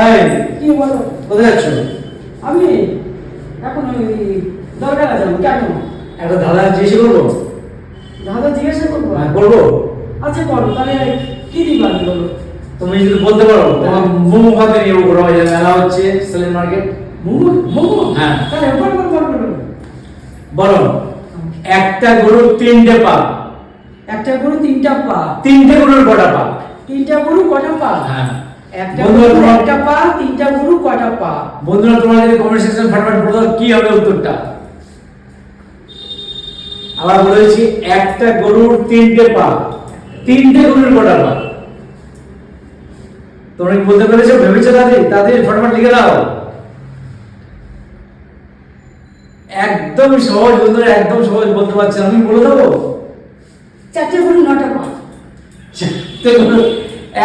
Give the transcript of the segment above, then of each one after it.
এই কি বলো? কোথায় যাচ্ছ? আমি এখন ওই দরকার যাবো। কেন? একটা ধাঁধা জিজ্ঞেস করবো? দাদা জিজ্ঞাসা করবো? হ্যাঁ করবো। আচ্ছা করো, তাহলে কি দিবা বলো? তুমি যদি বলতে পারো তোমার মোমো খাতে নিয়ে উপর মেলা হচ্ছে সেলেন মার্কেট। মোমো? মোমো? হ্যাঁ। তাহলে বলো। বলো, একটা গরুর তিনটে পা। একটা গরু তিনটা পা। তিনটে গরুর কটা পা? তিনটা গরু কটা পা? হ্যাঁ। একটা বন্ধুরা গরু তোমার একটা পা, তিনটা গরু কটা পা? বন্ধুরা তোমরা যদি কমেন্ট সেকশন ফটাফট বলে দাও কি হবে উত্তরটা। আবার বলেছি একটা গরুর তিনটে পা, তিনটে গরুর কটা পা? তোমরা কি বলতে পেরেছো? ভেবেছো দাদি? তাদের ফটাফট লিখে দাও। একদম সহজ বন্ধুরা, একদম সহজ, বলতে পারছি না। আমি বলে দেবো চারটে গরু নটা পা।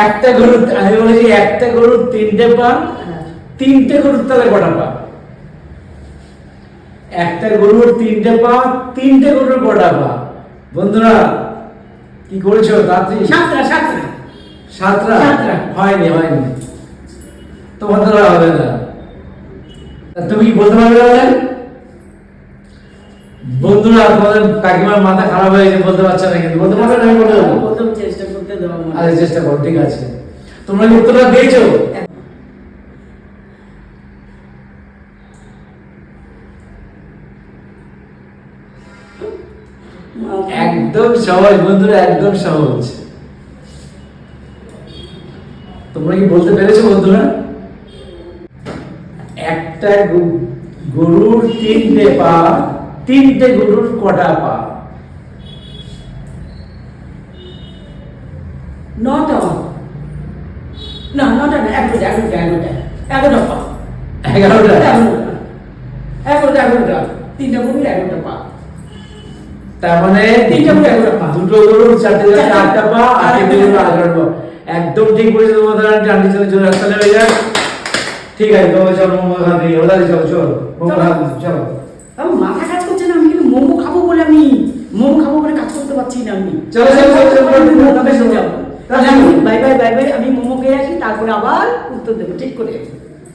একটা গরু, আমি বলেছি একটা গরুর তিনটে পা, হ্যাঁ। তিনটে গরুর তাহলে কটা পা? একটা গরুর তিনটে পা, তিনটে গরুর কটা পা? বন্ধুরা কি করেছো তাড়াতাড়ি? সাতটা। সাতটা? সাতটা। হয়নি তোমার দ্বারা হবে না। তুমি কি বলতে পারবে না? বন্ধুরা তোমাদের কাকিমার মাথা খারাপ হয়ে গেছে, বলতে পারছে না, কিন্তু বলতে পারবে না? আমি বলে দেবো। প্রথম চেষ্টা করতে দাও আমাকে। আরে চেষ্টা করো, ঠিক আছে। তোমরা কি উত্তরটা দিয়েছো? একদম সহজ বন্ধুরা, একদম সহজ। তোমরা কি বলতে পেরেছো বন্ধুরা? একটা গরুর তিনটে পা, তিনটে গরুর কটা পা? নটা। না নটা না, এগারোটা পা। 11টা? এগারোটা। তিনটা গরু 11টা পা। তার মানে তিনটা গরু 11টা পা। দুটো গরুর চারটা পা আর তিনটে গরুর 11টা পা। একদম ঠিক বলেছো তোমাদের আন্টি। আন্টি চলে রাস্তায় হয়ে যায়। ঠিক আছে, তোমার চলো মোমো খাতে নিয়ে ওদারে চলো মোমো খাতে চলো। আমার মাথা কাজ করছে না, আমি কিন্তু মোমো খাবো বলে কাজ করতে পারছি না আমি। চলো বাই বাই, আমি মোমো খেয়ে আসি, তারপরে আবার উত্তর দেবো ঠিক করে।